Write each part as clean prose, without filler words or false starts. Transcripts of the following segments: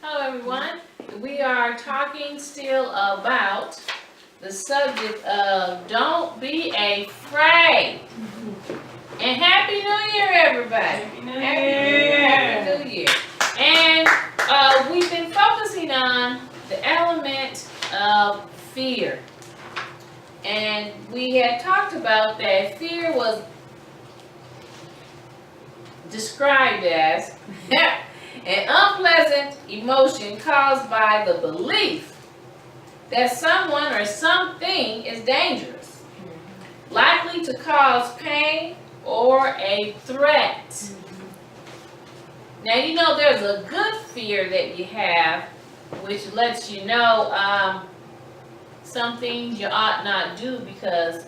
Hello everyone. We are talking still about the subject of don't be afraid. And Happy New Year, everybody. Happy New Year. Happy New Year. And we've been focusing on the element of fear. And we had talked about that fear was described as an unpleasant emotion caused by the belief that someone or something is dangerous, likely to cause pain or a threat. Now, you know there's a good fear that you have, which lets you know some things you ought not do, because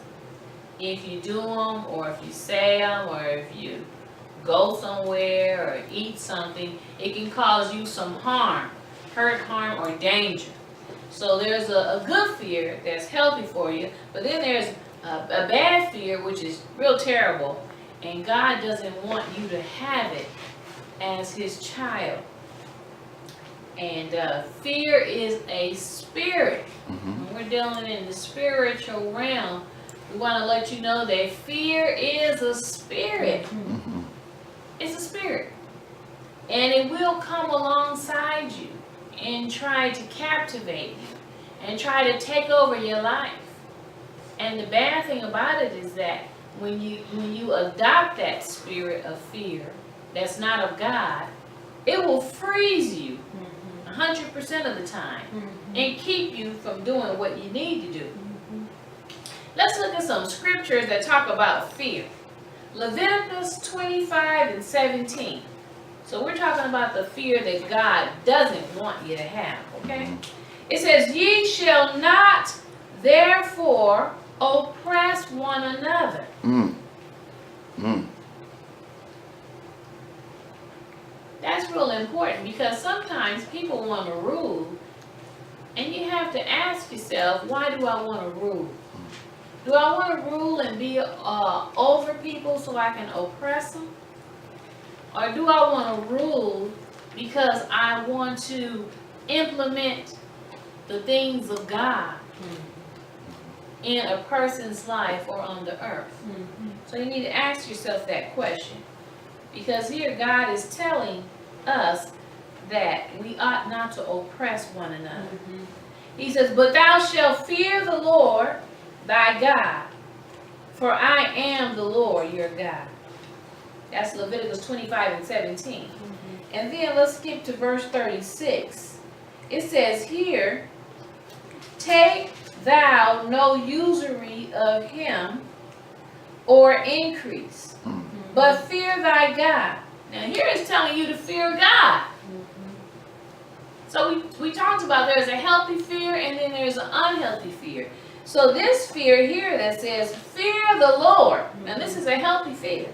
if you do them, or if you say them, or if you go somewhere or eat something, it can cause you some harm, hurt, harm, or danger. So there's a good fear that's healthy for you, but then there's a bad fear, which is real terrible, and God doesn't want you to have it as His child. And fear is a spirit. When we're dealing in the spiritual realm, we want to let you know that fear is a spirit. It's a spirit. And it will come alongside you and try to captivate you and try to take over your life. And the bad thing about it is that when you adopt that spirit of fear that's not of God, it will freeze you 100% of the time and keep you from doing what you need to do. Let's look at some scriptures that talk about fear. Leviticus 25:17. So we're talking about the fear that God doesn't want you to have, okay? It says, ye shall not therefore oppress one another. That's real important, because sometimes people want to rule, and you have to ask yourself, why do I want to rule? Do I want to rule and be over people so I can oppress them? Or do I want to rule because I want to implement the things of God in a person's life or on the earth? So you need to ask yourself that question. Because here God is telling us that we ought not to oppress one another. He says, but thou shalt fear the Lord thy God, for I am the Lord your God. That's Leviticus 25:17. And then let's skip to verse 36. It says here, take thou no usury of him or increase, but fear thy God. Now here it's telling you to fear God. So we talked about there's a healthy fear and then there's an unhealthy fear. So this fear here that says, fear the Lord, now this is a healthy fear,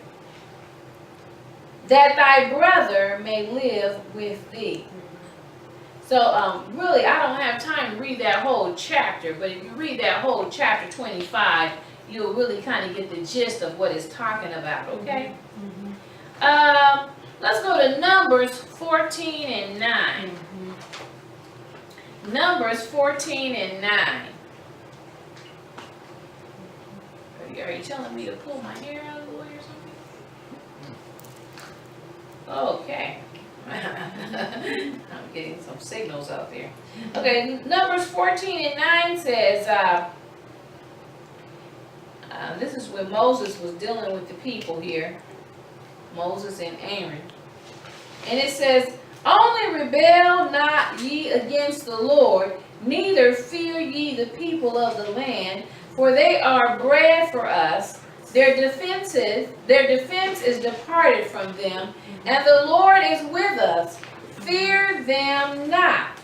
that thy brother may live with thee. So really, I don't have time to read that whole chapter, but if you read that whole chapter 25, you'll really kind of get the gist of what it's talking about, okay? Let's go to Numbers 14:9. Numbers 14:9. Are you telling me to pull my hair out of the way or something? Okay. I'm getting some signals out there. Okay, Numbers 14:9 says, this is when Moses was dealing with the people here. Moses and Aaron. And it says, only rebel not ye against the Lord, neither fear ye the people of the land, for they are bread for us. Their defense is departed from them, and the Lord is with us. Fear them not.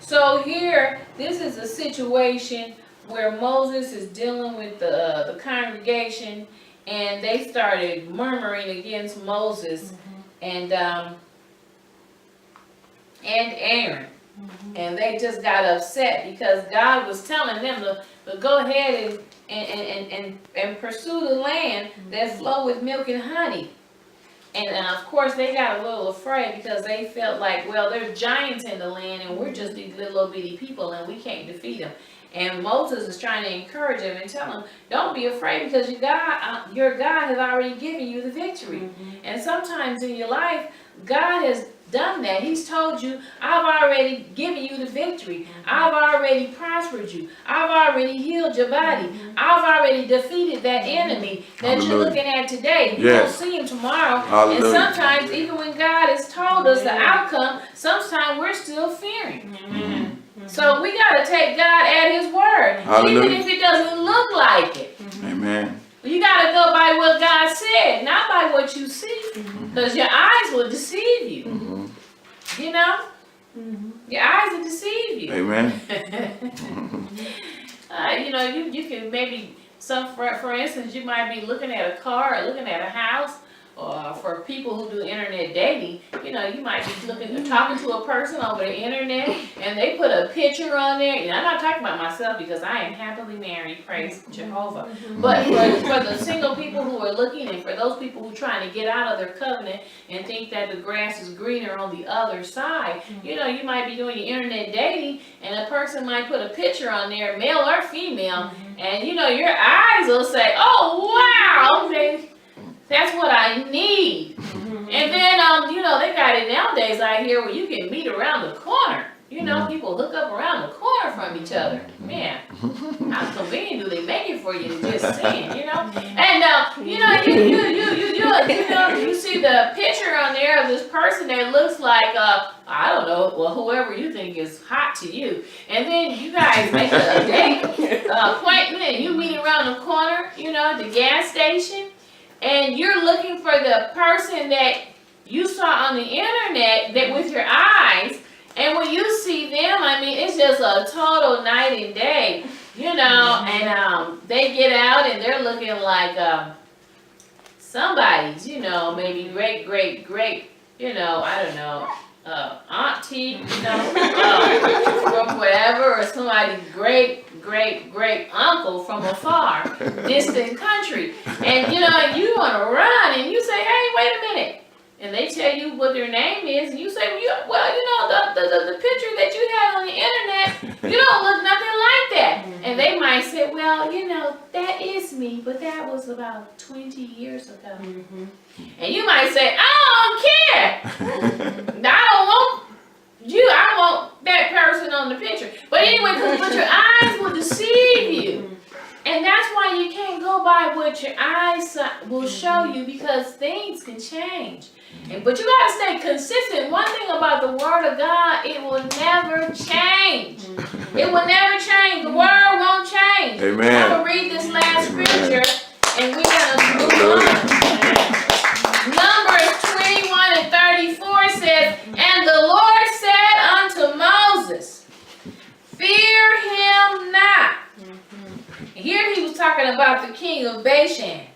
So here, this is a situation where Moses is dealing with the congregation, and they started murmuring against Moses and Aaron. And they just got upset because God was telling them to go ahead and pursue the land that flow with milk and honey. And of course, they got a little afraid because they felt like, well, there's giants in the land and we're just these little bitty people and we can't defeat them. And Moses is trying to encourage them and tell them, don't be afraid because your God has already given you the victory. And sometimes in your life, God has done that. He's told you, I've already given you the victory. I've already prospered you. I've already healed your body. I've already defeated that enemy that you're looking at today. You won't see him tomorrow. And sometimes, even when God has told us the outcome, sometimes we're still fearing. So we got to take God at his word, even if it doesn't look like it. Amen. You got to go by what God said, not by what you see, because your eyes will deceive you. You know? Your eyes will deceive you. Amen. You know, you can maybe, for instance, you might be looking at a car or looking at a house, or for people who do internet dating, you know, you might be talking to a person over the internet and they put a picture on there. And I'm not talking about myself because I am happily married, praise Jehovah. But for the single people who are looking, and for those people who are trying to get out of their covenant and think that the grass is greener on the other side, you know, you might be doing your internet dating and a person might put a picture on there, male or female, and you know, your eyes will say, oh wow, okay, that's what I need. And then, you know, they got it nowadays out here where you can meet around the corner. You know, people hook up around the corner from each other. Man, how convenient do they make it for you to just saying, you know? And, you know, you see the picture on there of this person that looks like, I don't know, well, whoever you think is hot to you. And then you guys make a date appointment and you meet around the corner, you know, at the gas station. And you're looking for the person that you saw on the internet that with your eyes, and when you see them, I mean, it's just a total night and day, you know, and they get out and they're looking like somebody's, you know, maybe great, you know, I don't know, auntie, you know, from whatever, or somebody's great uncle from a far distant country. And you know, and you want to run and you say, hey, wait a minute. And they tell you what their name is, and you say, well, you know, the picture that you had on the internet, you don't look nothing like that. And they might say, well, you know, that is me, but that was about 20 years ago. And you might say, I don't care. I don't want you, I want that person on the picture. But anyway, but your eyes will deceive you. And that's why you can't go by what your eyes will show you, because things can change. But you got to stay consistent. One thing about the Word of God, it will never change. It will never change. The Word won't change. Amen. I'm going to read this last scripture, and we're going to move on. Numbers 21 and 34 says, and the Lord said unto Moses, fear him not. Here he was talking about the king of Bashan.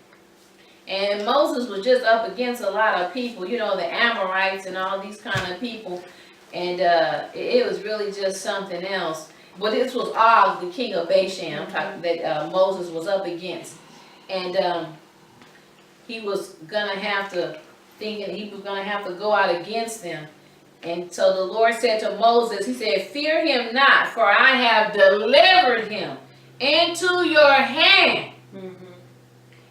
And Moses was just up against a lot of people, you know, the Amorites and all these kind of people. And it was really just something else. But this was Og, the king of Bashan, that Moses was up against. And he was going to have to go out against them. And so the Lord said to Moses, he said, fear him not, for I have delivered him into your hand.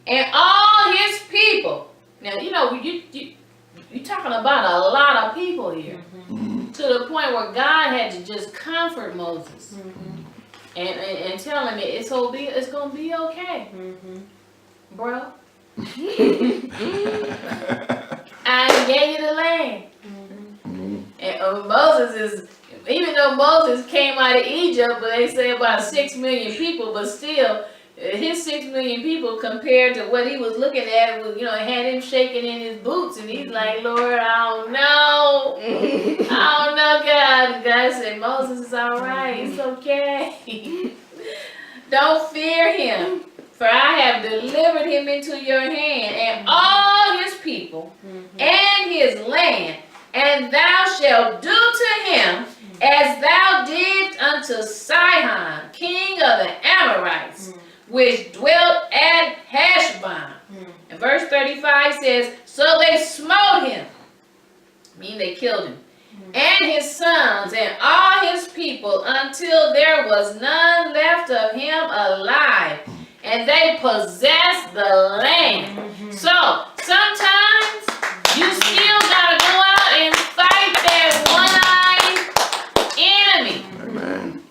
And all his people. Now, you know, you're talking about a lot of people here. To the point where God had to just comfort Moses. And tell him it's going to be okay. Bro. I gave you the land. And Moses even though Moses came out of Egypt, but they say about 6 million people, but still, his 6 million people compared to what he was looking at, was, you know, had him shaking in his boots, and he's like, Lord, I don't know. I don't know, God. And God said, Moses is all right. It's okay. Don't fear him, for I have delivered him into your hand, and all his people, and his land, and thou shalt do to him as thou didst unto Sihon, king of the Amorites, which dwelt at Heshbon. And verse 35 says, so they smote his sons and all his people until there was none left of him alive, and they possessed the land. So sometimes you still gotta go out and fight that one-eyed enemy. Amen.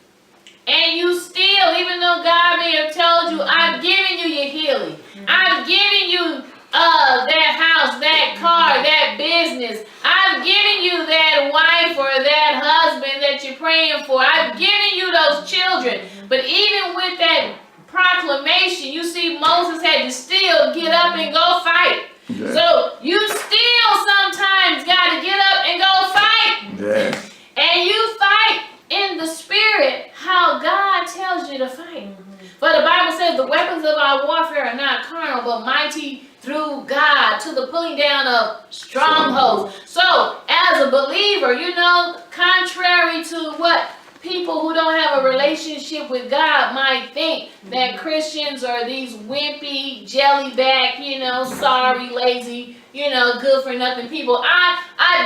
And you still, even though God may have told you, I've given you your healing, I've given you that house, that car, that business, I've given you that wife or that husband that you're praying for, I've given you those children. But even with that proclamation, you see Moses had to still get up and go fight. Yes. So you still sometimes got to get up and go fight. Yes. And you fight in the spirit how God tells you to fight. For the Bible says the weapons of our warfare are not carnal, but mighty through God to the pulling down of strongholds. So as a believer, you know, contrary to what people who don't have a relationship with God might think, that Christians are these wimpy, jellyback, you know, sorry, lazy, you know, good for nothing people. I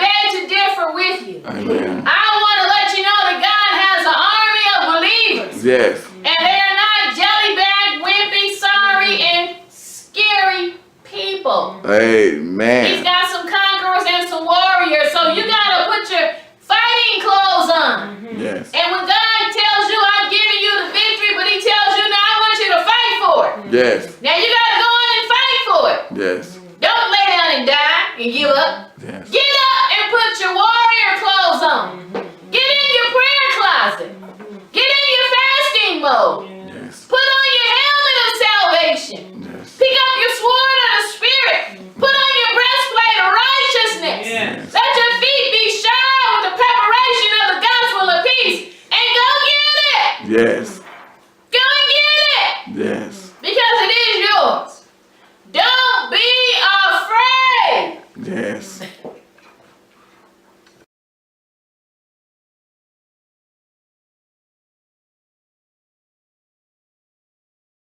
beg to differ with you. Amen. I want to let you know that God has an army of believers. Yes. And they are not jellyback, wimpy, sorry, and scary people. He's Amen. got some conquerors and some warriors. So you got to put your fighting clothes on. Yes. And when God tells you, I'm giving you the victory, but he tells you, now I want you to fight for it. Yes. Now you got to go in and fight for it. Yes. Don't lay down and die and give up. Yes. Get up and put your warrior clothes on. Get in your prayer closet. Get in your fasting mode. Yes. Put on your helmet of salvation. Yes. Pick up your sword of the Spirit. Put on your breastplate of righteousness. Yes. Let your feet be shod with the preparation of the gospel of peace. And go get it. Yes. Go and get it. Yes.